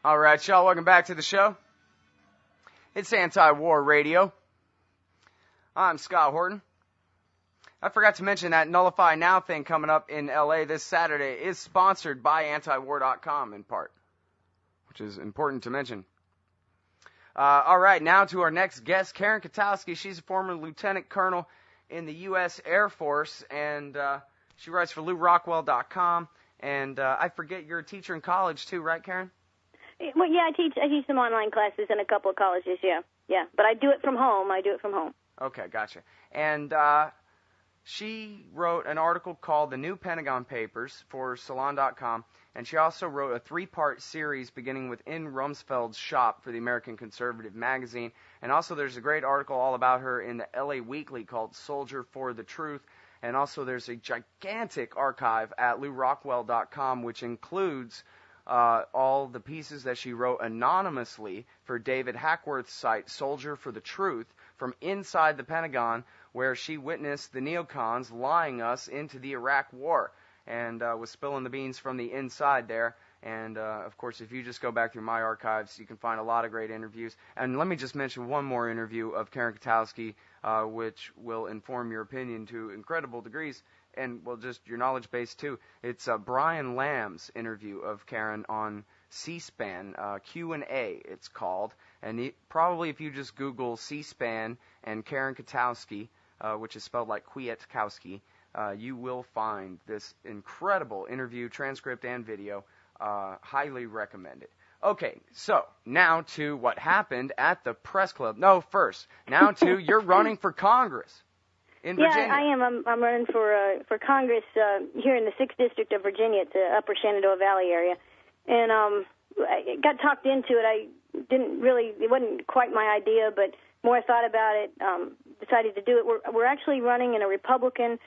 All right, y'all, welcome back to the show. It's Anti-War Radio. I'm Scott Horton. I forgot to mention that Nullify Now thing coming up in LA this Saturday is sponsored by antiwar.com in part, which is important to mention. All right, now to our next guest, Karen Kwiatkowski. She's a former Lieutenant Colonel in the U.S. Air Force, and she writes for LouRockwell.com. And I forget, you're a teacher in college too, right, Karen? Well, yeah, I teach some online classes in a couple of colleges, yeah. But I do it from home. Okay, gotcha. And she wrote an article called The New Pentagon Papers for Salon.com, and she also wrote a 3-part series beginning with In Rumsfeld's Shop for the American Conservative magazine. And also there's a great article all about her in the LA Weekly called Soldier for the Truth. And also there's a gigantic archive at LouRockwell.com, which includes all the pieces that she wrote anonymously for David Hackworth's site, Soldier for the Truth, from inside the Pentagon, where she witnessed the neocons lying us into the Iraq War and was spilling the beans from the inside there. And, of course, if you just go back through my archives, you can find a lot of great interviews. And let me just mention one more interview of Karen Kwiatkowski, which will inform your opinion to incredible degrees, and, well, just your knowledge base, too. It's Brian Lamb's interview of Karen on C-SPAN, Q&A, it's called. And probably if you just Google C-SPAN and Karen Kwiatkowski, which is spelled like Kwiatkowski, you will find this incredible interview, transcript, and video. Highly recommended. Okay, so now to what happened at the press club. No, first, now to you're running for Congress in Virginia. Yeah, I am. I'm running for Congress here in the 6th District of Virginia. It's the Upper Shenandoah Valley area. And I got talked into it. It wasn't quite my idea, but more I thought about it, decided to do it. We're actually running in a Republican,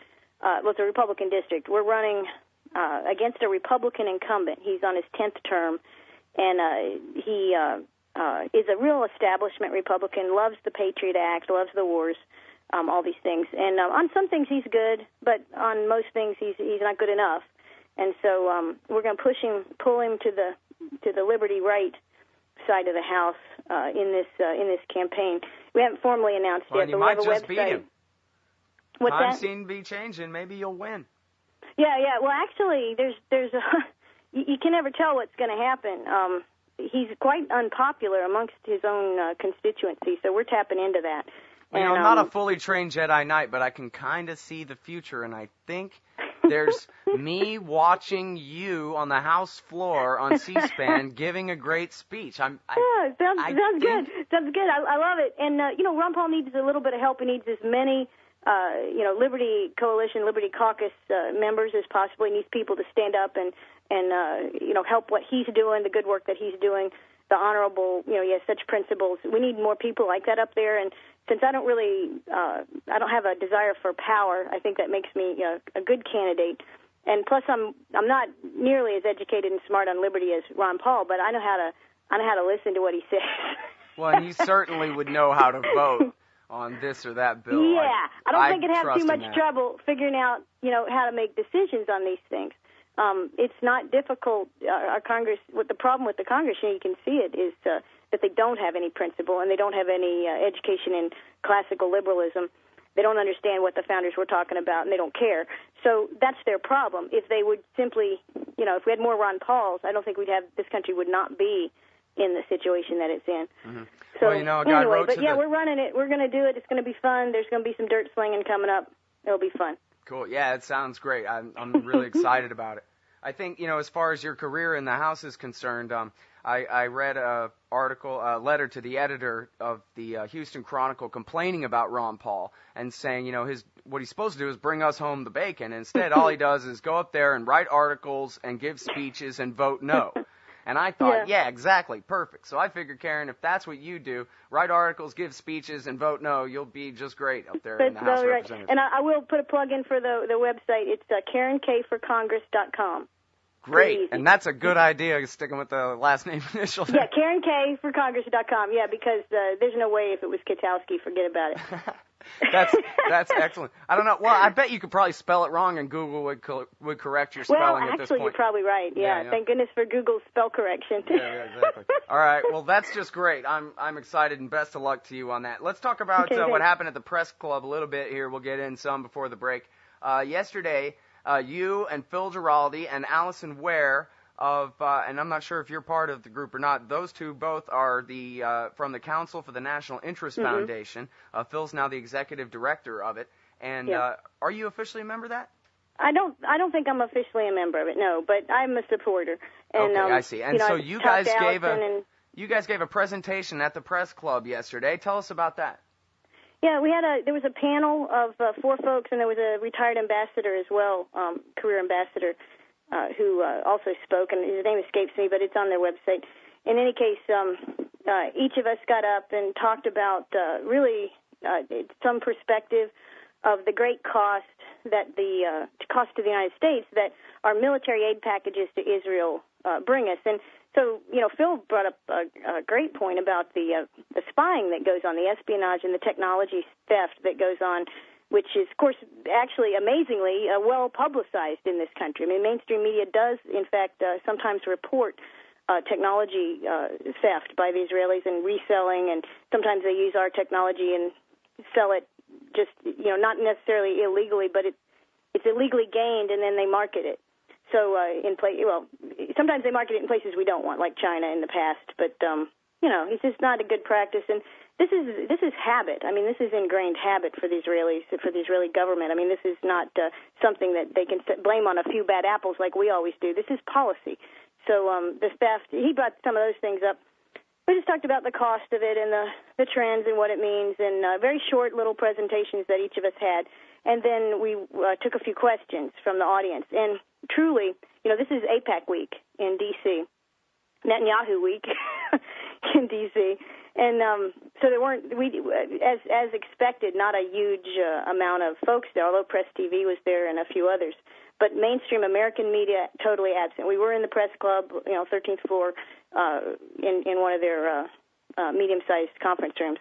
it's a Republican district. We're running against a Republican incumbent. He's on his 10th term, and he is a real establishment Republican, loves the Patriot Act, loves the wars, all these things. And on some things he's good, but on most things he's not good enough. And so we're going to pull him to the liberty right side of the house in this campaign. We haven't formally announced yet, but we have a just website. Beat him. What's Times that? seem to be changing. Maybe you'll win. Yeah. Well, actually, there's you can never tell what's going to happen. He's quite unpopular amongst his own constituency, so we're tapping into that. Well, and, I'm not a fully trained Jedi Knight, but I can kind of see the future, and I think there's me watching you on the House floor on C-SPAN giving a great speech. Sounds good. Sounds good. I love it. And, Ron Paul needs a little bit of help. He needs as many, Liberty Coalition, Liberty Caucus members as possible. He needs people to stand up and help what he's doing, the good work that he's doing, the honorable, he has such principles. We need more people like that up there. And since I don't have a desire for power, I think that makes me a good candidate. And plus, I'm not nearly as educated and smart on liberty as Ron Paul, but I know how to listen to what he says. Well, and you certainly would know how to vote on this or that bill. Yeah, I don't think it'd have too much that. trouble figuring out, how to make decisions on these things. It's not difficult. Our Congress, what the problem with the Congress, you can see it, is that they don't have any principle and they don't have any education in classical liberalism. They don't understand what the founders were talking about, and they don't care. So that's their problem. If they would simply, if we had more Ron Pauls, I don't think this country would not be in the situation that it's in. Mm-hmm. So well, we're running it. We're going to do it. It's going to be fun. There's going to be some dirt slinging coming up. It'll be fun. Cool. Yeah, it sounds great. I'm really excited about it. I think, as far as your career in the House is concerned, I read a letter to the editor of the Houston Chronicle complaining about Ron Paul and saying, what he's supposed to do is bring us home the bacon. Instead, all he does is go up there and write articles and give speeches and vote no. And I thought, yeah, exactly, perfect. So I figured, Karen, if that's what you do, write articles, give speeches, and vote no, you'll be just great up there in the House of Representatives. And I will put a plug in for the website. It's KarenK4Congress.com. Great, and that's a good idea, sticking with the last name initial. Yeah, KarenK4Congress.com, because there's no way if it was Kwiatkowski, forget about it. That's excellent. I don't know. Well, I bet you could probably spell it wrong, and Google would correct your spelling at this point. Well, actually, you're probably right. Yeah. Thank goodness for Google's spell correction. Yeah, exactly. All right. Well, that's just great. I'm excited, and best of luck to you on that. Let's talk about what happened at the press club a little bit here. We'll get in some before the break. Yesterday, you and Phil Giraldi and Allison Ware and I'm not sure if you're part of the group or not. Those two both are from the Council for the National Interest Foundation. Phil's now the executive director of it. And are you officially a member of that? I don't think I'm officially a member of it, no, but I'm a supporter. And, okay, I see. And so you guys gave a presentation at the press club yesterday. Tell us about that. Yeah, there was a panel of 4 folks, and there was a retired ambassador as well, career ambassador, who also spoke, and his name escapes me, but it's on their website. In any case, each of us got up and talked about really some perspective of the great cost that the cost to the United States that our military aid packages to Israel bring us. And so, Phil brought up a great point about the spying that goes on, the espionage and the technology theft that goes on, which is, of course, actually amazingly well publicized in this country. I mean, mainstream media does, in fact, sometimes report technology theft by the Israelis and reselling, and sometimes they use our technology and sell it just, not necessarily illegally, but it's illegally gained, and then they market it. So sometimes they market it in places we don't want, like China in the past. But it's just not a good practice. And this is habit. I mean, this is ingrained habit for the Israelis, for the Israeli government. I mean, this is not something that they can blame on a few bad apples like we always do. This is policy. So the staff, he brought some of those things up. We just talked about the cost of it and the trends and what it means, and very short little presentations that each of us had. And then we took a few questions from the audience. And truly, this is AIPAC week in D.C., Netanyahu week in D.C., and so there weren't, as expected, not a huge amount of folks there, although Press TV was there and a few others. But mainstream American media totally absent. We were in the press club, 13th floor, in one of their medium-sized conference rooms.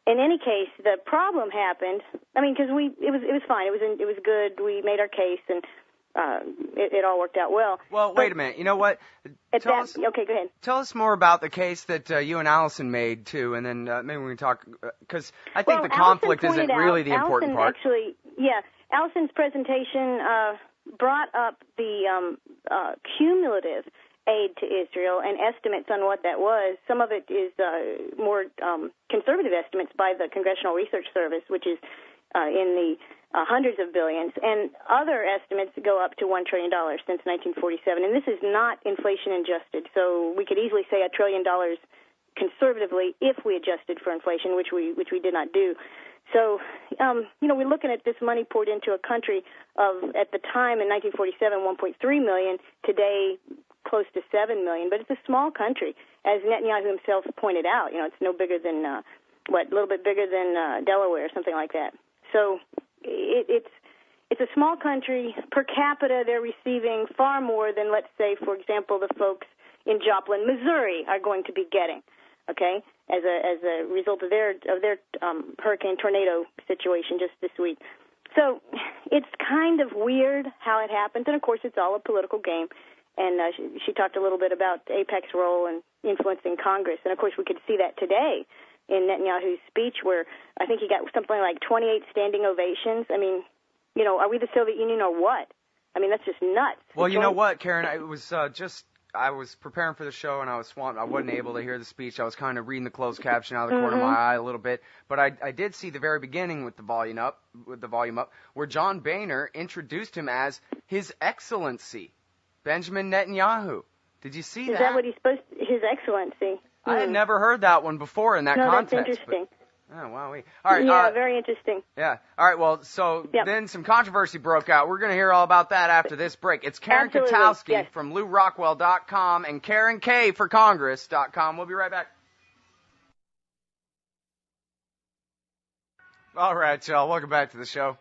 In any case, the problem happened. I mean, because it was fine. It was good. We made our case, and it all worked out well. Well, wait a minute. You know what? Okay, go ahead. Tell us more about the case that you and Allison made too, and then maybe we can talk, because I think the conflict isn't really the important part. Allison's presentation brought up the cumulative aid to Israel and estimates on what that was. Some of it is more conservative estimates by the Congressional Research Service, which is in the hundreds of billions, and other estimates go up to $1 trillion since 1947. And this is not inflation adjusted, so we could easily say $1 trillion conservatively if we adjusted for inflation, which we did not do. So, we're looking at this money poured into a country of, at the time in 1947, 1.3 million, today close to 7 million, but it's a small country. As Netanyahu himself pointed out, it's no bigger than, a little bit bigger than Delaware or something like that. So it's a small country. Per capita, they're receiving far more than, let's say, for example, the folks in Joplin, Missouri are going to be getting, okay, as a result of their hurricane tornado situation just this week. So it's kind of weird how it happens, and of course it's all a political game. And she talked a little bit about AIPAC's role in influencing Congress, and of course we could see that today in Netanyahu's speech, where I think he got something like 28 standing ovations. I mean, are we the Soviet Union or what? I mean, that's just nuts. Well, you know what, Karen? I was preparing for the show, and I was swamped. I wasn't able to hear the speech. I was kind of reading the closed caption out of the corner of my eye a little bit. But I did see the very beginning with the volume up, where John Boehner introduced him as His Excellency Benjamin Netanyahu. Did you see that? Is that what he's supposed to, His Excellency? I had never heard that one before in that context. No, that's interesting. Oh, wow. All right. Yeah, very interesting. Yeah. All right, well, so then some controversy broke out. We're going to hear all about that after this break. It's Karen Kwiatkowski from LouRockwell.com and Karen K for Congress.com. We'll be right back. All right, y'all. Welcome back to the show.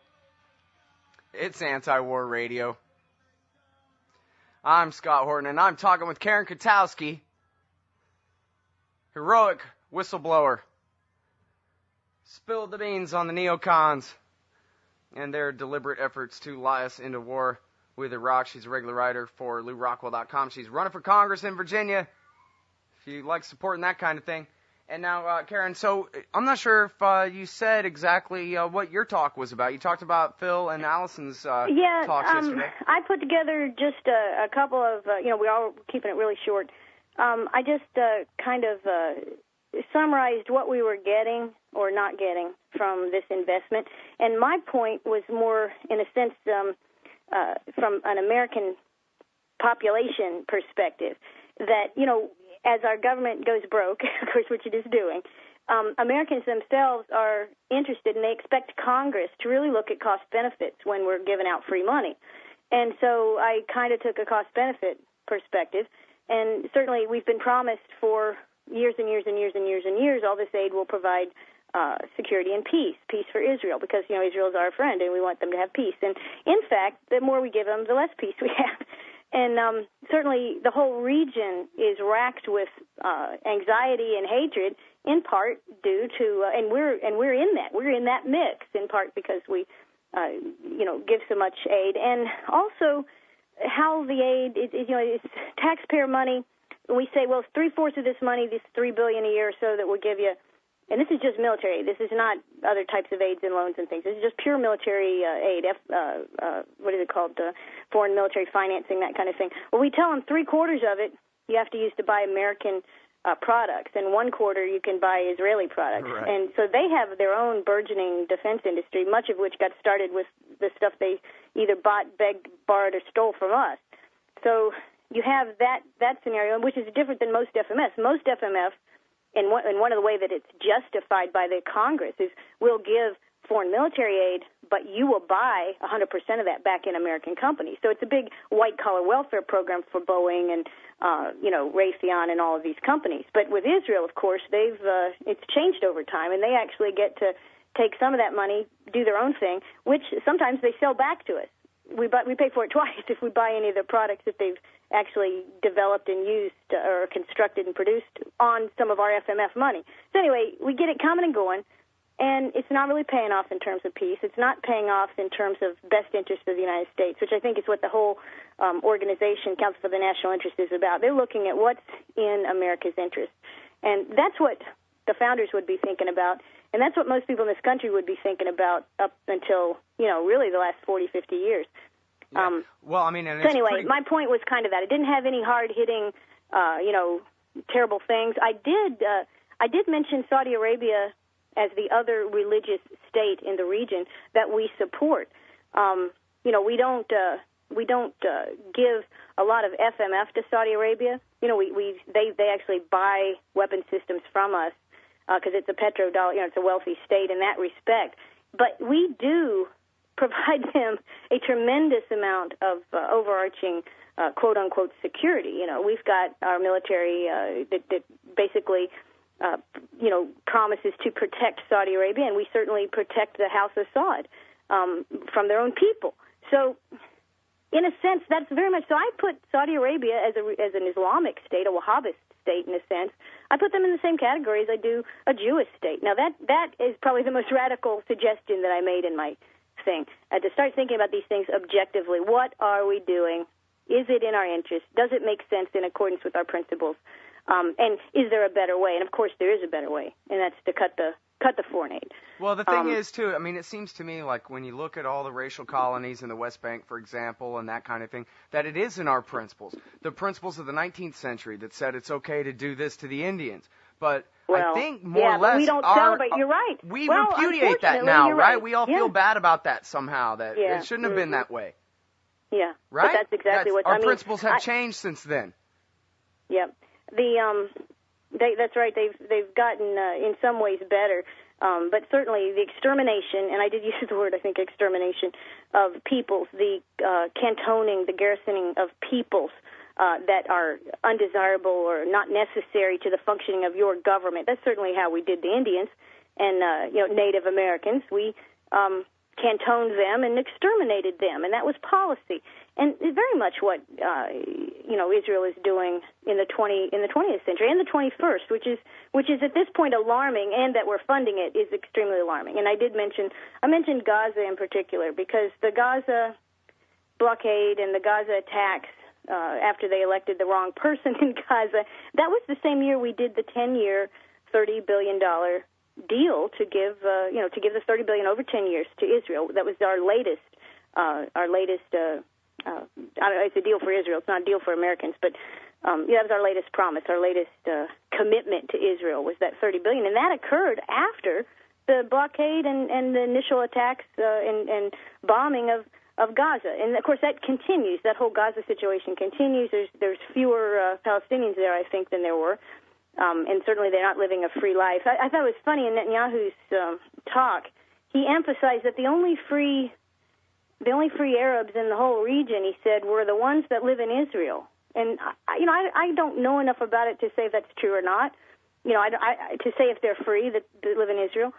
It's Anti-War Radio. I'm Scott Horton, and I'm talking with Karen Kwiatkowski, heroic whistleblower, spilled the beans on the neocons and their deliberate efforts to lie us into war with Iraq. She's a regular writer for LouRockwell.com. She's running for Congress in Virginia, if you like supporting that kind of thing. And now, Karen, so I'm not sure if you said exactly what your talk was about. You talked about Phil and Allison's talks yesterday. I put together just a couple of, we're all keeping it really short. I just kind of summarized what we were getting or not getting from this investment. And my point was more, in a sense, from an American population perspective, that, as our government goes broke, of course, which it is doing, Americans themselves are interested, and they expect Congress to really look at cost benefits when we're giving out free money. And so I kind of took a cost-benefit perspective, and certainly we've been promised for years and years and years and years and years all this aid will provide security and peace for Israel, because, Israel is our friend, and we want them to have peace. And, in fact, the more we give them, the less peace we have. And certainly the whole region is racked with anxiety and hatred, in part due to, and we're in that mix, in part because we, give so much aid, and also how the aid, it's taxpayer money. We say, well, 3/4 of this money, this $3 billion a year or so that we'll give you. And this is just military. This is not other types of aids and loans and things. This is just pure military aid. What is it called? Foreign military financing, that kind of thing. Well, we tell them 3/4 of it you have to use to buy American products, and 1/4 you can buy Israeli products. Right. And so they have their own burgeoning defense industry, much of which got started with the stuff they either bought, begged, borrowed, or stole from us. So you have that scenario, which is different than most FMF. Most FMF, and one of the way that it's justified by the Congress, is we'll give foreign military aid, but you will buy 100% of that back in American companies. So it's a big white-collar welfare program for Boeing and, Raytheon and all of these companies. But with Israel, of course, it's changed over time, and they actually get to take some of that money, do their own thing, which sometimes they sell back to us. We pay for it twice if we buy any of the products that they've actually developed and used or constructed and produced on some of our FMF money. So anyway, we get it coming and going, and it's not really paying off in terms of peace. It's not paying off in terms of best interest of the United States, which I think is what the whole organization, Council for the National Interest, is about. They're looking at what's in America's interest. And that's what the founders would be thinking about, and that's what most people in this country would be thinking about up until, really the last 40, 50 years. Yeah. So anyway, my point was kind of that. It didn't have any hard-hitting, terrible things. I did mention Saudi Arabia as the other religious state in the region that we support. We don't give a lot of FMF to Saudi Arabia. They actually buy weapon systems from us because it's a petrodollar. It's a wealthy state in that respect. But we do provide them a tremendous amount of overarching, quote-unquote, security. We've got our military that basically, promises to protect Saudi Arabia, and we certainly protect the House of Saud from their own people. So, in a sense, that's very much so. I put Saudi Arabia as an Islamic state, a Wahhabist state in a sense. I put them in the same category as I do a Jewish state. Now, that is probably the most radical suggestion that I made in my thing, to start thinking about these things objectively. What are we doing? Is it in our interest? Does it make sense in accordance with our principles? And is there a better way? And of course, there is a better way, and that's to cut the foreign aid. Well, the thing is, too, it seems to me like when you look at all the racial colonies in the West Bank, for example, and that kind of thing, that it is in our principles. The principles of the 19th century that said it's okay to do this to the Indians. But I think more or less but we don't celebrate. You're right. We repudiate that now, right? We all feel bad about that somehow, that it shouldn't have been that way. Yeah. Right? But that's exactly what our principles have changed since then. Yeah. That's right. They've gotten in some ways better, but certainly the extermination, and I did use the word, I think, extermination of peoples, the cantoning, the garrisoning of peoples that are undesirable or not necessary to the functioning of your government. That's certainly how we did the Indians and Native Americans. We cantoned them and exterminated them, and that was policy. And it's very much what Israel is doing in the 20th century and the 21st, which is at this point alarming, and that we're funding it is extremely alarming. And I mentioned Gaza in particular because the Gaza blockade and the Gaza attacks after they elected the wrong person in Gaza, that was the same year we did the 10-year, $30 billion deal to give the $30 billion over 10 years to Israel. That was our latest. It's a deal for Israel. It's not a deal for Americans, but that was our latest promise, our latest commitment to Israel was that $30 billion, and that occurred after the blockade and the initial attacks and bombing of Gaza. And of course, that continues. That whole Gaza situation continues. There's fewer Palestinians there, I think, than there were. And certainly they're not living a free life. I thought it was funny in Netanyahu's talk. He emphasized that the only free Arabs in the whole region, he said, were the ones that live in Israel. And I don't know enough about it to say if that's true or not. To say if they're free that live in Israel.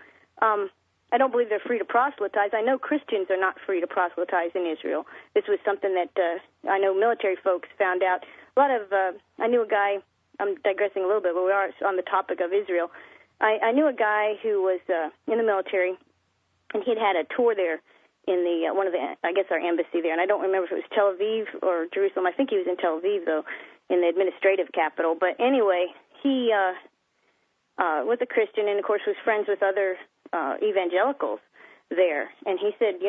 I don't believe they're free to proselytize. I know Christians are not free to proselytize in Israel. This was something that I know military folks found out. I knew a guy. I'm digressing a little bit, but we are on the topic of Israel. I knew a guy who was in the military, and he'd had a tour there in our embassy there, and I don't remember if it was Tel Aviv or Jerusalem. I think he was in Tel Aviv, though, in the administrative capital. But anyway, he was a Christian and, of course, was friends with other evangelicals there. And he said,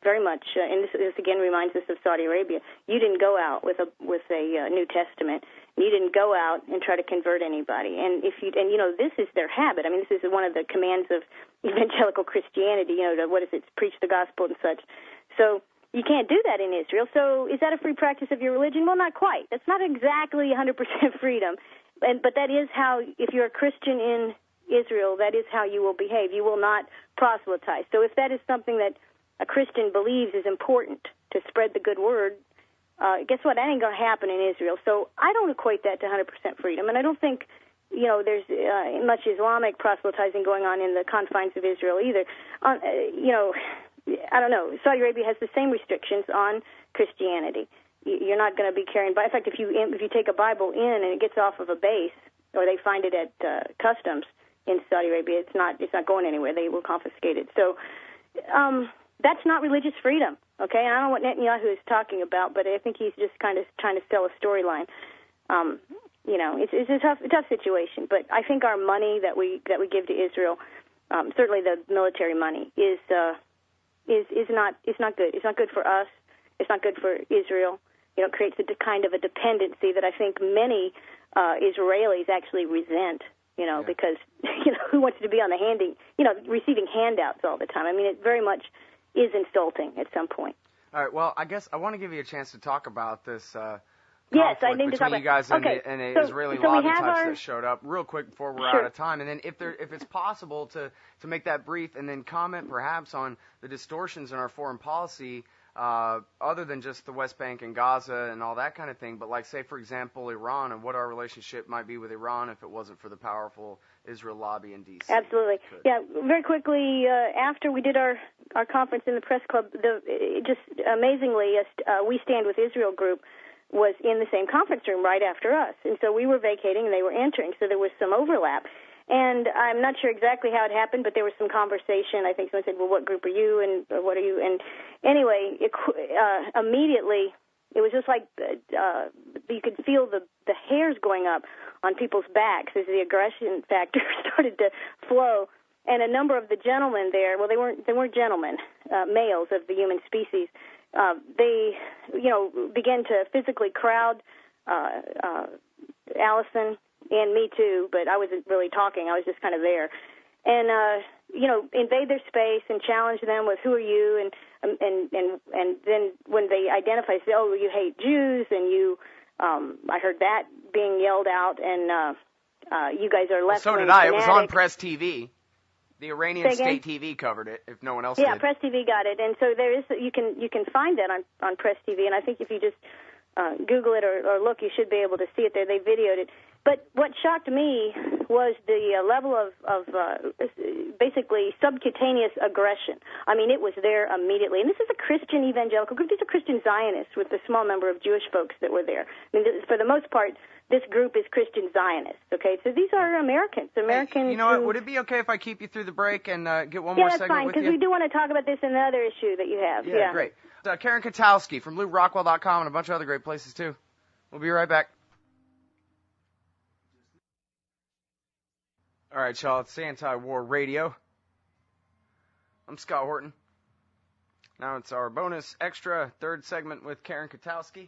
very much, and this again reminds us of Saudi Arabia, you didn't go out with a New Testament. You didn't go out and try to convert anybody. And this is their habit. I mean, this is one of the commands of evangelical Christianity, preach the gospel and such. So you can't do that in Israel. So is that a free practice of your religion? Well, not quite. That's not exactly 100% freedom. But that is how, if you're a Christian in Israel, that is how you will behave. You will not proselytize. So if that is something that a Christian believes is important to spread the good word, guess what? That ain't going to happen in Israel. So I don't equate that to 100% freedom, and I don't think there's much Islamic proselytizing going on in the confines of Israel either. I don't know. Saudi Arabia has the same restrictions on Christianity. You're not going to be carrying. In fact, if you take a Bible in and it gets off of a base, or they find it at customs in Saudi Arabia, it's not going anywhere. They will confiscate it. So that's not religious freedom. Okay, and I don't know what Netanyahu is talking about, but I think he's just kind of trying to sell a storyline. It's a tough situation, but I think our money that we give to Israel, certainly the military money, is not good. It's not good for us. It's not good for Israel. It creates a kind of a dependency that I think many Israelis actually resent. Because who wants to be on the receiving handouts all the time? I mean, it very much is insulting at some point. All right. Well, I guess I want to give you a chance to talk about this yes, I need to talk between you guys and the Israeli lobby types that showed up real quick before we're out of time. And then if it's possible to make that brief and then comment perhaps on the distortions in our foreign policy other than just the West Bank and Gaza and all that kind of thing, but like, say, for example, Iran and what our relationship might be with Iran if it wasn't for the powerful Israel lobby in D.C. Absolutely. Yeah, very quickly, after we did our conference in the press club, just amazingly, We Stand With Israel group was in the same conference room right after us. And so we were vacating and they were entering, so there was some overlap. And I'm not sure exactly how it happened, but there was some conversation. I think someone said, well, what group are you and what are you? And anyway, immediately, it was just like you could feel the hairs going up on people's backs as the aggression factor started to flow. And a number of the gentlemen there, well, they weren't gentlemen, males of the human species, they, began to physically crowd Allison and me too, but I wasn't really talking. I was just kind of there. And, invade their space and challenge them with, who are you? And then when they identify, say, oh, you hate Jews, and you, I heard that being yelled out, and you guys are left-wing So did I. Fanatics. It was on Press TV. The Iranian state TV covered it, if no one else did. Yeah, Press TV got it. And so there is, you can find that on Press TV, and I think if you just Google it or look, you should be able to see it there. They videoed it. But what shocked me was the level of basically subcutaneous aggression. I mean, it was there immediately. And this is a Christian evangelical group. These are Christian Zionists with a small number of Jewish folks that were there. I mean, for the most part, this group is Christian Zionists, okay? So these are Americans. Hey, you know what? Would it be okay if I keep you through the break and get one more segment with you? Yeah, that's fine, because we do want to talk about this in the other issue that you have. Yeah. Great. Karen Kwiatkowski from LootRockwell.com and a bunch of other great places, too. We'll be right back. All right, y'all, it's Anti-War Radio. I'm Scott Horton. Now it's our bonus extra third segment with Karen Kwiatkowski,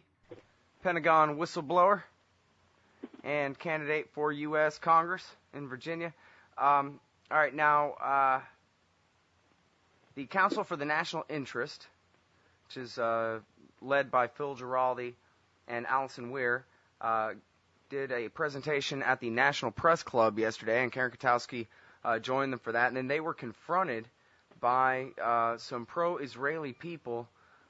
Pentagon whistleblower and candidate for U.S. Congress in Virginia. All right, now, the Council for the National Interest, which is led by Phil Giraldi and Allison Weir, did a presentation at the National Press Club yesterday, and Karen Kwiatkowski joined them for that. And then they were confronted by some pro-Israeli people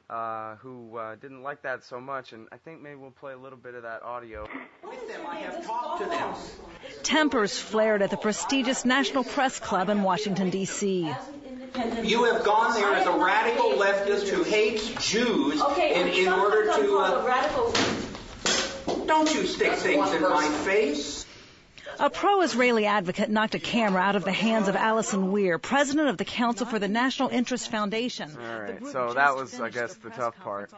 who didn't like that so much, and I think maybe we'll play a little bit of that audio. With them, I have talked to them. Tempers flared at the prestigious National Press Club in Washington, D.C. You have gone there as a radical leftist who hates Jews in order to... Don't you stick things in my face. A pro-Israeli advocate knocked a camera out of the hands of Allison Weir, president of the Council for the National Interest Foundation. All right, so that was, I guess, the tough part.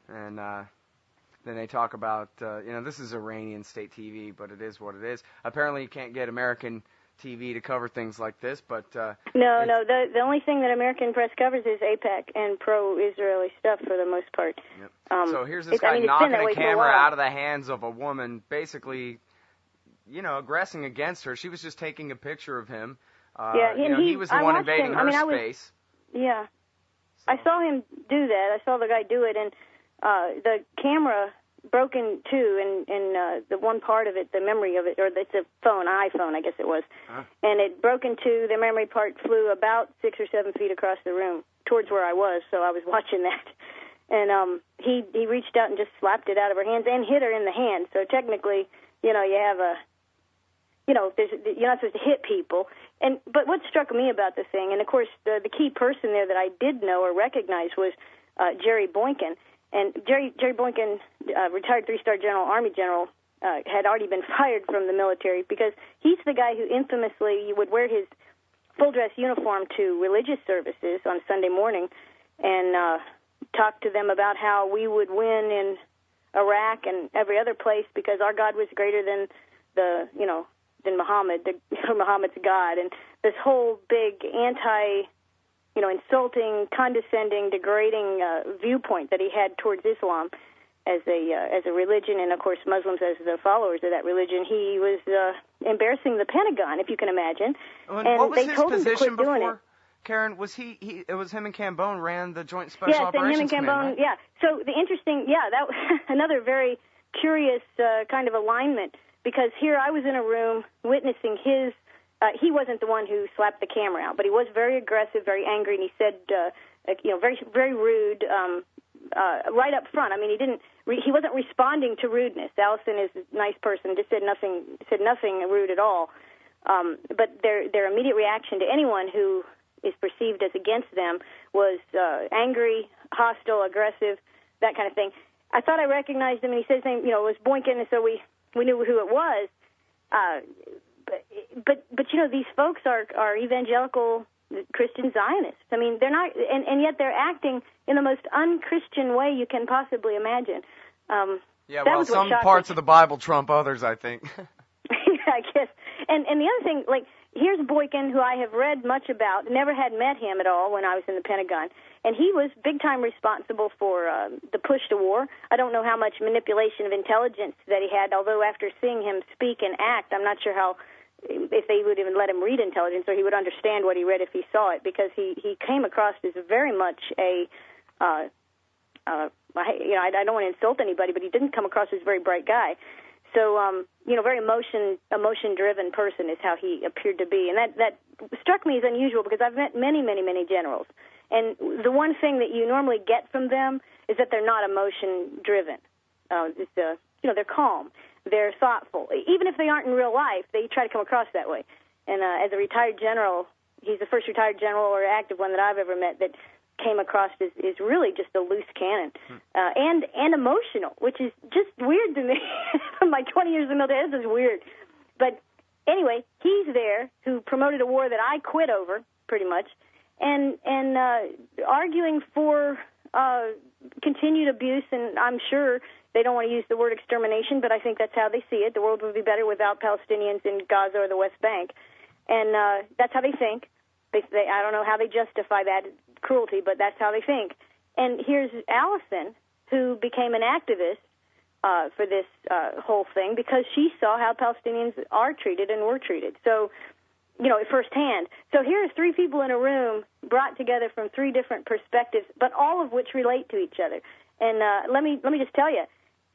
And then they talk about, this is Iranian state TV, but it is what it is. Apparently you can't get American TV to cover things like this, but... No, the only thing that American press covers is AIPAC and pro-Israeli stuff for the most part. Yep. So here's this guy knocking a camera out of the hands of a woman, basically, aggressing against her. She was just taking a picture of him. He was the one invading her space. Yeah. So. I saw him do that. I saw the guy do it, and the camera broke in two, and the one part of it, the memory of it, or it's a phone, iPhone, I guess it was, and it broke in two. The memory part flew about 6 or 7 feet across the room towards where I was, so I was watching that. And he reached out and just slapped it out of her hands and hit her in the hand. So technically, you have a, you're not supposed to hit people. But what struck me about the thing, and of course the key person there that I did know or recognize was Jerry Boykin. And Jerry Boykin, retired 3-star general, Army general, had already been fired from the military because he's the guy who infamously would wear his full-dress uniform to religious services on Sunday morning and talk to them about how we would win in Iraq and every other place because our God was greater than than Muhammad, Muhammad's God. And this whole big insulting, condescending, degrading viewpoint that he had towards Islam as a religion, and of course Muslims as the followers of that religion. He was embarrassing the Pentagon, if you can imagine. And what was his position before? Karen, was it was him and Cambone ran the Joint Special Operations Command, right? Yeah. So the interesting, that was another very curious kind of alignment, because here I was in a room witnessing his. He wasn't the one who slapped the camera out, but he was very aggressive, very angry, and he said, very, very rude, right up front. I mean, he wasn't responding to rudeness. Allison is a nice person, just said nothing rude at all. But their immediate reaction to anyone who is perceived as against them was angry, hostile, aggressive, that kind of thing. I thought I recognized him, and he said his name, it was Boykin, and so we knew who it was. But these folks are evangelical Christian Zionists. I mean, they're not, and yet they're acting in the most un-Christian way you can possibly imagine. Some parts of the Bible trump others, I think. I guess. And the other thing, here's Boykin, who I have read much about, never had met him at all when I was in the Pentagon, and he was big-time responsible for the push to war. I don't know how much manipulation of intelligence that he had, although after seeing him speak and act, I'm not sure if they would even let him read intelligence, or he would understand what he read if he saw it, because he came across as very much a, I don't want to insult anybody, but he didn't come across as a very bright guy. So, very emotion-driven person is how he appeared to be. And that struck me as unusual, because I've met many, many, many generals. And the one thing that you normally get from them is that they're not emotion-driven. They're calm. they're thoughtful. Even if they aren't in real life, they try to come across that way. And as a retired general, he's the first retired general or active one that I've ever met that came across is really just a loose cannon, and emotional, which is just weird to me. From my 20 years in the military, this is weird. But anyway, he's there who promoted a war that I quit over, pretty much, and arguing for continued abuse, and I'm sure they don't want to use the word extermination, but I think that's how they see it. The world would be better without Palestinians in Gaza or the West Bank. And that's how they think. I don't know how they justify that cruelty, but that's how they think. And here's Allison, who became an activist for this whole thing because she saw how Palestinians are treated and were treated. So, firsthand. So here's three people in a room brought together from three different perspectives, but all of which relate to each other. And let me just tell you,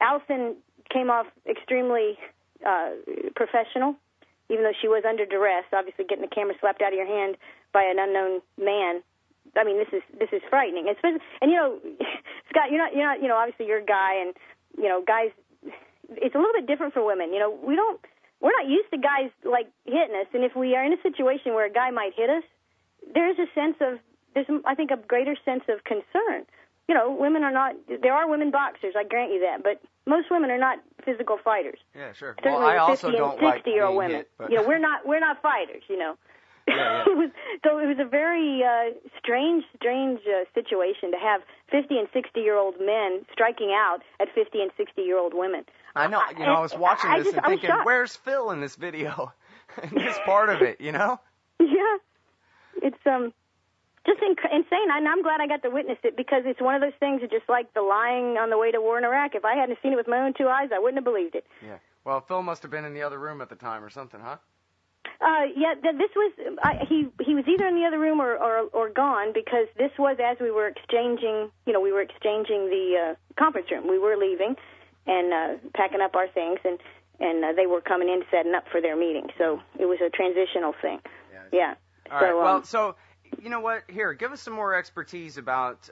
Allison came off extremely professional, even though she was under duress, obviously getting the camera slapped out of your hand by an unknown man. I mean, this is frightening. And Scott, you're not, obviously you're a guy, and guys, it's a little bit different for women. We're not used to guys like hitting us, and if we are in a situation where a guy might hit us, there's I think a greater sense of concern. Women are not. There are women boxers, I grant you that, but most women are not physical fighters. Yeah, sure. Certainly well, I 50 also and don't 60-year-old like women. hit, but... We're not fighters. Yeah. So it was a very strange situation to have 50 and 60-year-old men striking out at 50 and 60-year-old women. I know. I was watching this and thinking, where's Phil in this video? In this part of it, Yeah. It's just insane. And I'm glad I got to witness it because it's one of those things that just like the lying on the way to war in Iraq. If I hadn't seen it with my own two eyes, I wouldn't have believed it. Yeah. Well, Phil must have been in the other room at the time or something, huh? This was he was either in the other room or gone because this was as we were exchanging the conference room. We were leaving and packing up our things, and they were coming in setting up for their meeting. So it was a transitional thing. Yeah. All right. Well, so you know what? Here, give us some more expertise about.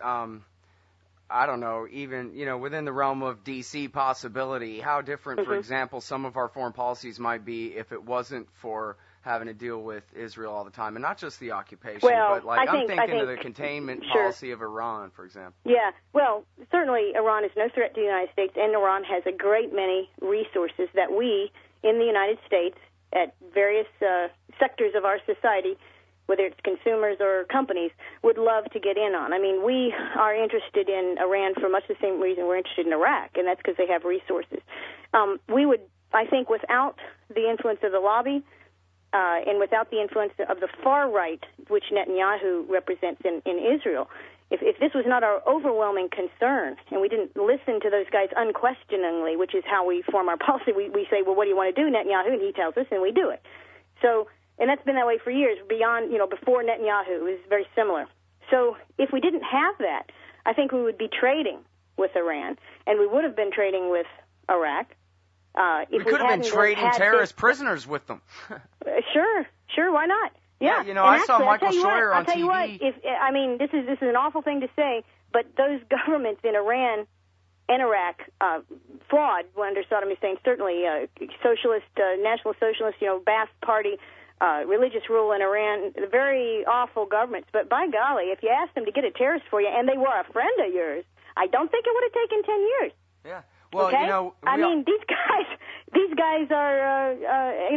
I don't know, even, within the realm of D.C. possibility, how different, for example, some of our foreign policies might be if it wasn't for having to deal with Israel all the time, and not just the occupation, but I'm thinking of the containment policy of Iran, for example. Yeah, well, certainly Iran is no threat to the United States, and Iran has a great many resources that we, in the United States, at various sectors of our society, whether it's consumers or companies, would love to get in on. I mean, we are interested in Iran for much the same reason we're interested in Iraq, and that's because they have resources. We would, I think, without the influence of the lobby and without the influence of the far right, which Netanyahu represents in Israel, if this was not our overwhelming concern and we didn't listen to those guys unquestioningly, which is how we form our policy, we say, well, what do you want to do, Netanyahu? And he tells us, and we do it. So, and that's been that way for years, beyond, before Netanyahu. It was very similar. So if we didn't have that, I think we would be trading with Iran, and we would have been trading with Iraq. We could have been trading terrorist prisoners with them. Sure, why not? Yeah, I saw Michael Scheuer on TV. I'll tell you what, this is an awful thing to say, but those governments in Iran and Iraq, flawed under Saddam Hussein, certainly socialist, national socialist, Ba'ath Party, religious rule in Iran, very awful governments. But by golly, if you asked them to get a terrorist for you and they were a friend of yours, I don't think it would have taken 10 years. Yeah. Well, okay? These guys are,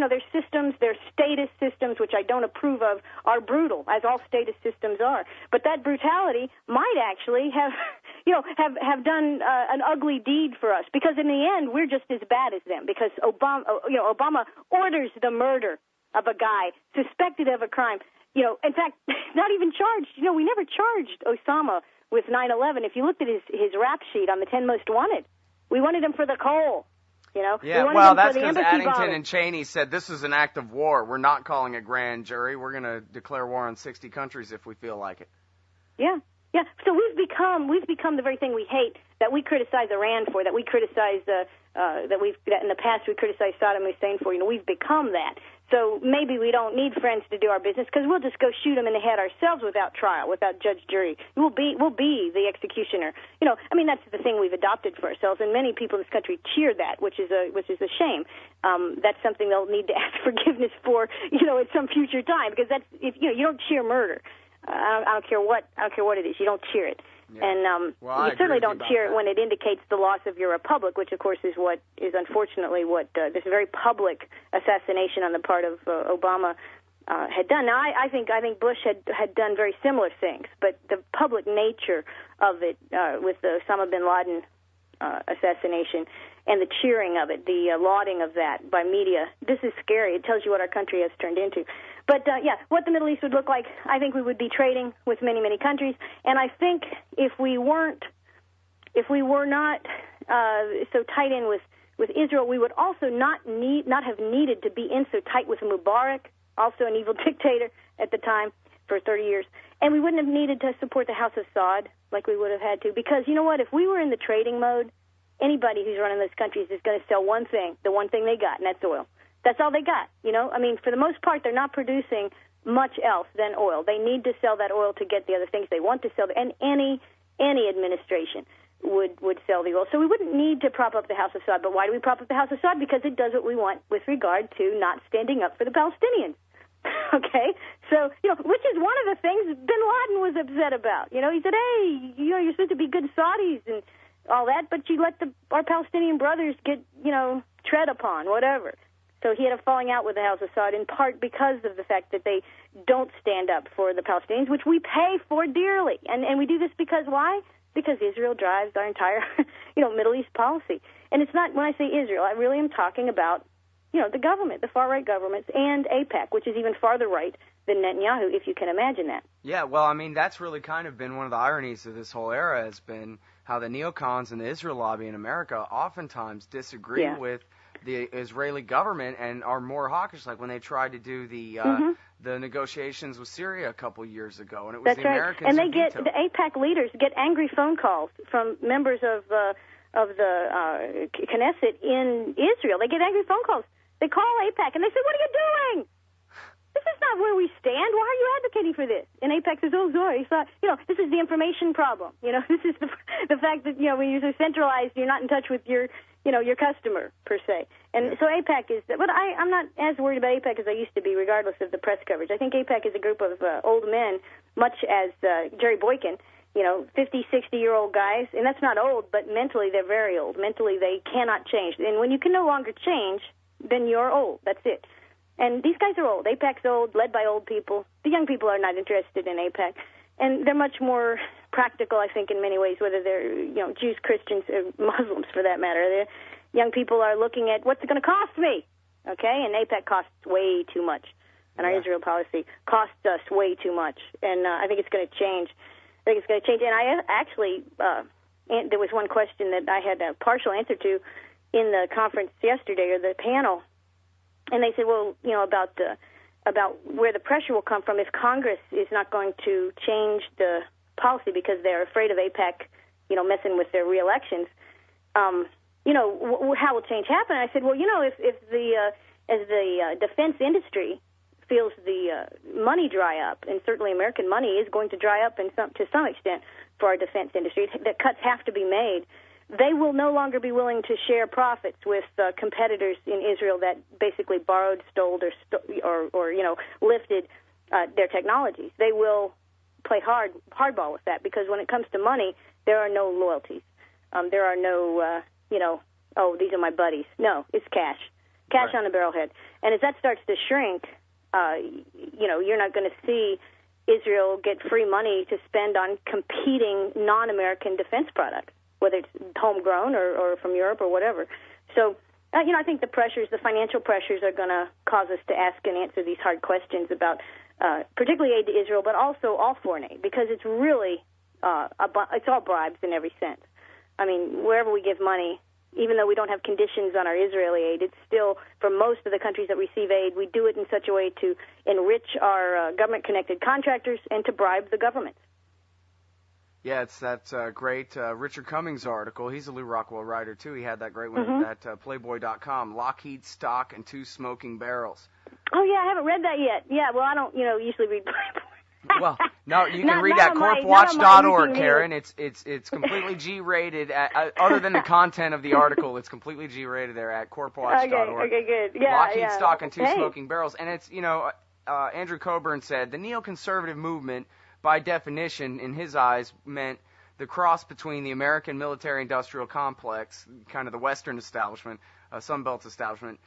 their systems, their status systems, which I don't approve of, are brutal, as all status systems are. But that brutality might actually have done an ugly deed for us, because in the end, we're just as bad as them, because Obama orders the murder of a guy suspected of a crime. In fact, not even charged. We never charged Osama with 9/11. If you looked at his rap sheet on the 10 most wanted, we wanted him for the coal. Yeah, well, that's because Addington and Cheney said this is an act of war. We're not calling a grand jury. We're going to declare war on 60 countries if we feel like it. Yeah. So we've become the very thing we hate, that we criticize Iran for, that we criticize that in the past we criticized Saddam Hussein for. We've become that. So maybe we don't need friends to do our business because we'll just go shoot them in the head ourselves without trial, without judge, jury. We'll be the executioner. That's the thing we've adopted for ourselves, and many people in this country cheer that, which is a shame. That's something they'll need to ask forgiveness for, at some future time, because that's you don't cheer murder. I don't care what it is. You don't cheer it. Yeah. And you certainly don't cheer it when it indicates the loss of your republic, which, of course, is what is unfortunately what this very public assassination on the part of Obama had done. Now, I think Bush had done very similar things, but the public nature of it with the Osama bin Laden assassination and the cheering of it, the lauding of that by media, this is scary. It tells you what our country has turned into. But, what the Middle East would look like, I think we would be trading with many, many countries. And I think if we were not so tight in with Israel, we would also not have needed to be in so tight with Mubarak, also an evil dictator at the time for 30 years. And we wouldn't have needed to support the House of Saud like we would have had to. Because, you know what, if we were in the trading mode, anybody who's running those countries is going to sell one thing, the one thing they got, and that's oil. That's all they got, for the most part, they're not producing much else than oil. They need to sell that oil to get the other things they want to sell. And any administration would sell the oil. So we wouldn't need to prop up the House of Saud. But why do we prop up the House of Saud? Because it does what we want with regard to not standing up for the Palestinians. Okay? So, which is one of the things bin Laden was upset about. He said, hey, you're supposed to be good Saudis and all that, but you let our Palestinian brothers get, tread upon, whatever. So he had a falling out with the House of Saud in part because of the fact that they don't stand up for the Palestinians, which we pay for dearly. And we do this because why? Because Israel drives our entire, Middle East policy. And it's not, when I say Israel, I really am talking about, the government, the far-right governments, and AIPAC, which is even farther right than Netanyahu, if you can imagine that. Yeah, well, that's really kind of been one of the ironies of this whole era has been how the neocons and the Israel lobby in America oftentimes disagree with the Israeli government and are more hawkish, like when they tried to do the negotiations with Syria a couple years ago, and it was That's the right. Americans and who vetoed. the AIPAC leaders get angry phone calls from members of the Knesset in Israel. They get angry phone calls. They call AIPAC and they say, "What are you doing? This is not where we stand. Why are you advocating for this?" And AIPAC says, "Oh, sorry, this is the information problem. This is the fact that when you're so centralized, you're not in touch with your customer per se." And so AIPAC is, but I'm not as worried about AIPAC as I used to be, regardless of the press coverage. I think AIPAC is a group of old men, much as Jerry Boykin, 50, 60-year-old guys, and that's not old, but mentally they're very old. Mentally they cannot change, and when you can no longer change, then you're old. That's it. And these guys are old. AIPAC's old, led by old people. The young people are not interested in AIPAC. And they're much more practical, I think, in many ways, whether they're, Jews, Christians, or Muslims, for that matter. The young people are looking at, what's it going to cost me? Okay? And AIPAC costs way too much. And our Israel policy costs us way too much. And I think it's going to change. And I actually, there was one question that I had a partial answer to in the conference yesterday, or the panel. And they said, well, about where the pressure will come from if Congress is not going to change the policy because they're afraid of AIPAC, messing with their re-elections. How will change happen? And I said, well, if the defense industry feels the money dry up, and certainly American money is going to dry up to some extent for our defense industry, that cuts have to be made. They will no longer be willing to share profits with competitors in Israel that basically borrowed, stole, or lifted their technologies. They will play hardball with that because when it comes to money, there are no loyalties. There are no, oh, these are my buddies. No, it's cash right on the barrelhead. And as that starts to shrink, you're not going to see Israel get free money to spend on competing non-American defense products, whether it's homegrown or from Europe or whatever. So, I think the financial pressures are going to cause us to ask and answer these hard questions about particularly aid to Israel, but also all foreign aid, because it's really, it's all bribes in every sense. Wherever we give money, even though we don't have conditions on our Israeli aid, it's still, for most of the countries that receive aid, we do it in such a way to enrich our government-connected contractors and to bribe the government. Yeah, it's that great Richard Cummings article. He's a Lou Rockwell writer, too. He had that great one at Playboy.com, Lockheed Stock and 2 Smoking Barrels. Oh, yeah, I haven't read that yet. Yeah, well, I don't, usually read Playboy. Well, no, you can read at corpwatch.org, Karen. It's completely G-rated. Other than the content of the article, it's completely G-rated there at corpwatch.org. Okay, good. Yeah, Lockheed Stock and 2 Smoking Barrels. And it's, Andrew Coburn said, the neoconservative movement, by definition, in his eyes, meant the cross between the American military-industrial complex, kind of the Western establishment, Sunbelt establishment,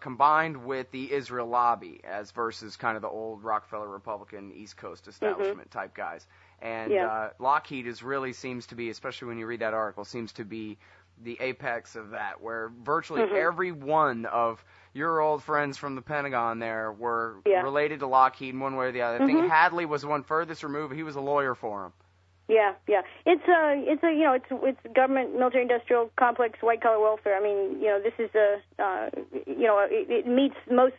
combined with the Israel lobby, as versus kind of the old Rockefeller Republican East Coast establishment type guys. And Lockheed seems to be, especially when you read that article, seems to be the apex of that, where virtually every one of your old friends from the Pentagon there were related to Lockheed in one way or the other. I think Hadley was the one furthest removed. He was a lawyer for him. Yeah. It's government, military-industrial complex, white-collar welfare. I mean, this is it meets most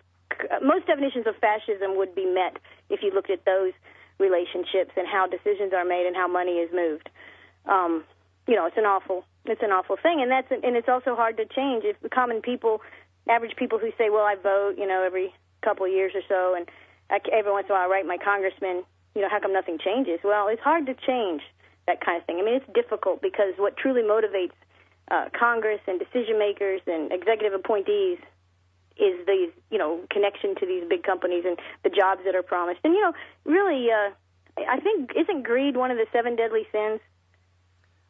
definitions of fascism would be met if you looked at those relationships and how decisions are made and how money is moved. It's an awful thing, and it's also hard to change. If the common people, average people who say, well, I vote, every couple of years or so, and every once in a while I write my congressman, how come nothing changes? Well, it's hard to change that kind of thing. I mean, it's difficult because what truly motivates Congress and decision makers and executive appointees is these, connection to these big companies and the jobs that are promised. And, really, I think, isn't greed one of the 7 deadly sins?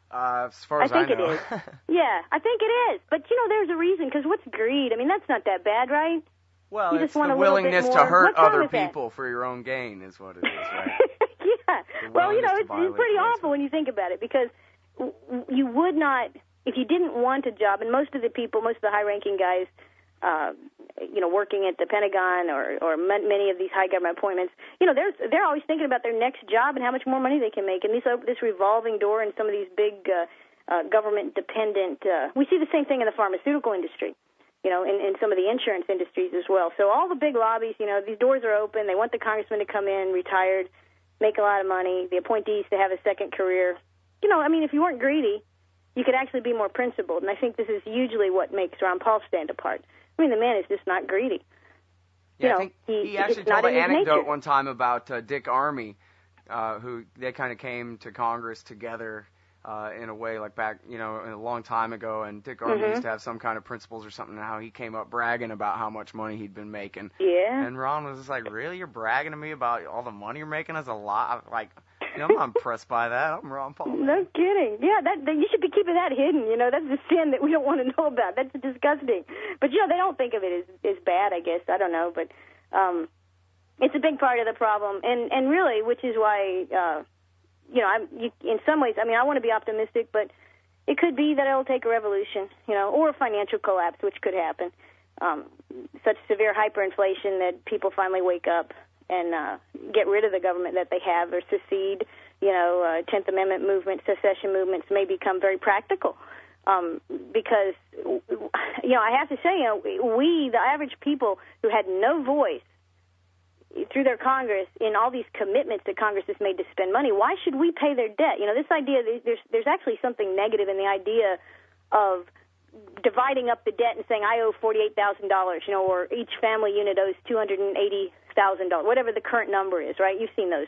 As far as I know. I think it is. Yeah, I think it is. But, there's a reason, because what's greed? I mean, that's not that bad, right? Well, it's the willingness to hurt other people for your own gain is what it is, right? Yeah. Well, it's pretty awful when you think about it, because you would not, if you didn't want a job, and most of the high-ranking guys, working at the Pentagon or many of these high government appointments, they're always thinking about their next job and how much more money they can make. And this revolving door in some of these big government-dependent, we see the same thing in the pharmaceutical industry, in some of the insurance industries as well. So all the big lobbies, these doors are open. They want the congressman to come in, retired, make a lot of money, the appointees to have a second career. If you weren't greedy, you could actually be more principled. And I think this is hugely what makes Ron Paul stand apart. I mean, the man is just not greedy. Yeah, I think he actually told an anecdote one time about Dick Armey, who they kind of came to Congress together in a way like back, a long time ago. And Dick Armey used to have some kind of principles or something, and how he came up bragging about how much money he'd been making. Yeah. And Ron was just like, really? You're bragging to me about all the money you're making? That's a lot. Like, I'm not impressed by that. I'm Ron Paul. No kidding. Yeah, you should be keeping that hidden. That's a sin that we don't want to know about. That's disgusting. But, they don't think of it as bad, I guess. I don't know. But it's a big part of the problem. And really, which is why, in some ways, I want to be optimistic, but it could be that it'll take a revolution, or a financial collapse, which could happen. Such severe hyperinflation that people finally wake up and get rid of the government that they have, or secede. 10th Amendment movements, secession movements may become very practical. Because, I have to say, we, the average people who had no voice through their Congress in all these commitments that Congress has made to spend money, why should we pay their debt? This idea, there's actually something negative in the idea of dividing up the debt and saying, I owe $48,000, or each family unit owes $280,000, whatever the current number is, right? You've seen those.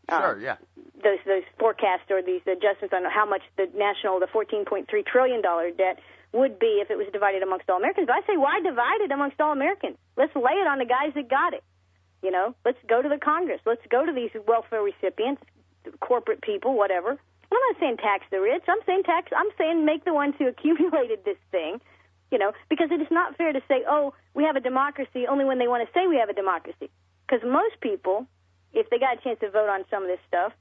Sure, yeah. Those forecasts or these adjustments on how much the $14.3 trillion debt would be if it was divided amongst all Americans. But I say, why divide it amongst all Americans? Let's lay it on the guys that got it. Let's go to the Congress. Let's go to these welfare recipients, corporate people, whatever. I'm not saying tax the rich. I'm saying make the ones who accumulated this thing, because it is not fair to say, oh, we have a democracy only when they want to say we have a democracy. Because most people, if they got a chance to vote on some of this stuff,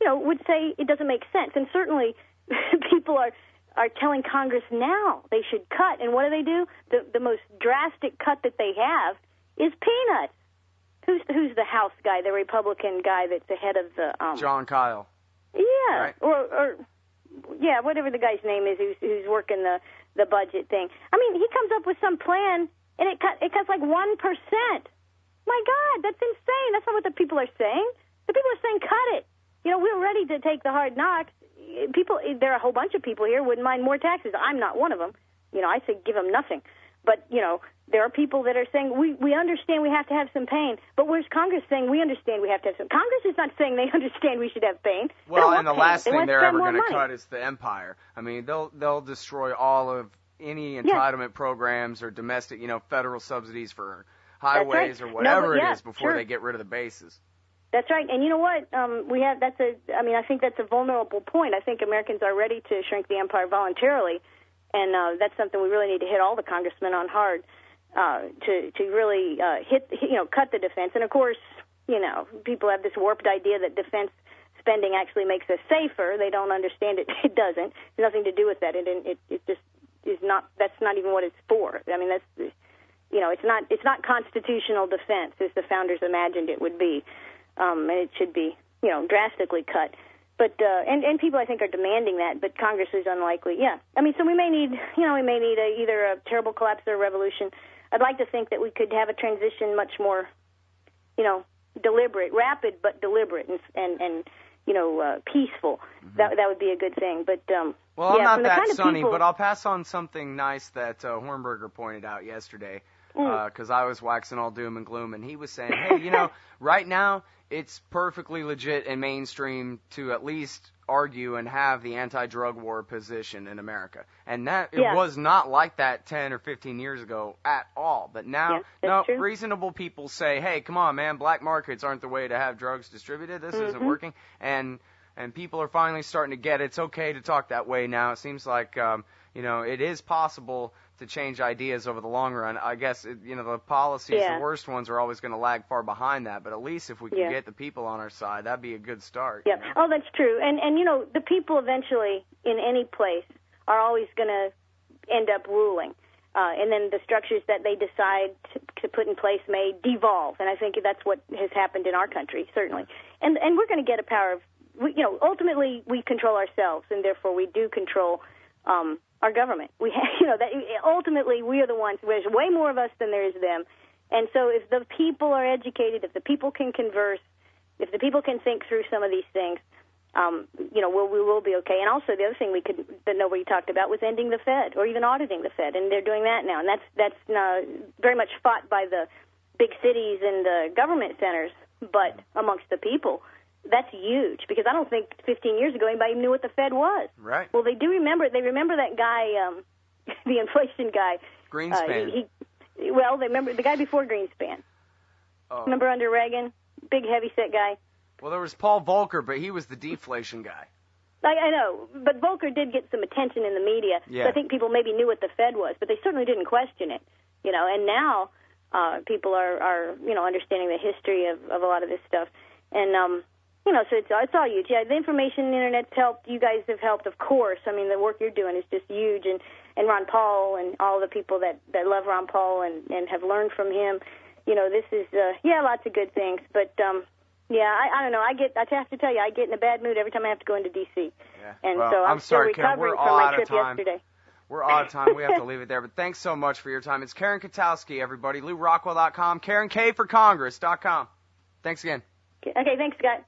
would say it doesn't make sense. And certainly people are telling Congress now they should cut. And what do? The most drastic cut that they have is peanuts. Who's the House guy, the Republican guy that's ahead of the John Kyle. Yeah, right? or whatever the guy's name is who's working the budget thing. He comes up with some plan and it cuts like 1%. My God, that's insane. That's not what the people are saying. The people are saying cut it. we're ready to take the hard knocks. People, there are a whole bunch of people here wouldn't mind more taxes. I'm not one of them. I say give them nothing. But, there are people that are saying, we understand we have to have some pain. But where's Congress saying we understand we have to have some? Congress is not saying they understand we should have pain. Well, and the last thing they're ever going to cut is the empire. I mean, they'll destroy all of any entitlement programs or domestic, federal subsidies for highways or whatever it is before they get rid of the bases. That's right. And you know what? I think that's a vulnerable point. I think Americans are ready to shrink the empire voluntarily. And that's something we really need to hit all the congressmen on hard to really cut the defense. And of course, people have this warped idea that defense spending actually makes us safer. They don't understand it. It doesn't. It's nothing to do with that. It just is not. That's not even what it's for. I mean, it's not constitutional defense as the founders imagined it would be, and it should be drastically cut. But and people I think are demanding that, but Congress is unlikely. Yeah, I mean, so we may need either a terrible collapse or a revolution. I'd like to think that we could have a transition much more, deliberate, rapid but deliberate, and peaceful. Mm-hmm. That would be a good thing. But well, I'm not that sunny, but I'll pass on something nice that Hornberger pointed out yesterday. Because I was waxing all doom and gloom, and he was saying, hey, right now it's perfectly legit and mainstream to at least argue and have the anti-drug war position in America. And that it was not like that 10 or 15 years ago at all. But now, reasonable people say, hey, come on, man, black markets aren't the way to have drugs distributed. This isn't working. And people are finally starting to get it's okay to talk that way now. It seems like, it is possible to change ideas over the long run. I guess, the policies, the worst ones are always going to lag far behind that. But at least if we can get the people on our side, that'd be a good start. Yeah. Oh, that's true. And the people eventually in any place are always going to end up ruling. And then the structures that they decide to put in place may devolve. And I think that's what has happened in our country, certainly. And we're going to get a power of, ultimately we control ourselves, and therefore we do control our government. We have, that ultimately we are the ones. There's way more of us than there is them, and so if the people are educated, if the people can converse, if the people can think through some of these things, we will be okay. And also the other thing that nobody talked about was ending the Fed or even auditing the Fed, and they're doing that now, and that's very much fought by the big cities and the government centers, but amongst the people. That's huge, because I don't think 15 years ago anybody knew what the Fed was. Right. Well, they do remember. They remember that guy, the inflation guy. Greenspan. They remember the guy before Greenspan. Oh. Remember under Reagan? Big, heavy-set guy. Well, there was Paul Volcker, but he was the deflation guy. I know, but Volcker did get some attention in the media. Yeah. So I think people maybe knew what the Fed was, but they certainly didn't question it. And now people are understanding the history of a lot of this stuff. And, so it's all huge. Yeah, the information and the Internet's helped. You guys have helped, of course. I mean, the work you're doing is just huge. And Ron Paul and all the people that love Ron Paul and have learned from him. This is, lots of good things. But, I don't know. I have to tell you, I get in a bad mood every time I have to go into D.C. Yeah. And well, so I'm still sorry, recovering Karen, from my trip yesterday. We're out of time. We have to leave it there. But thanks so much for your time. It's Karen Kwiatkowski, everybody. LouRockwell.com. KarenK for Congress.com. Thanks again. Okay, thanks, Scott.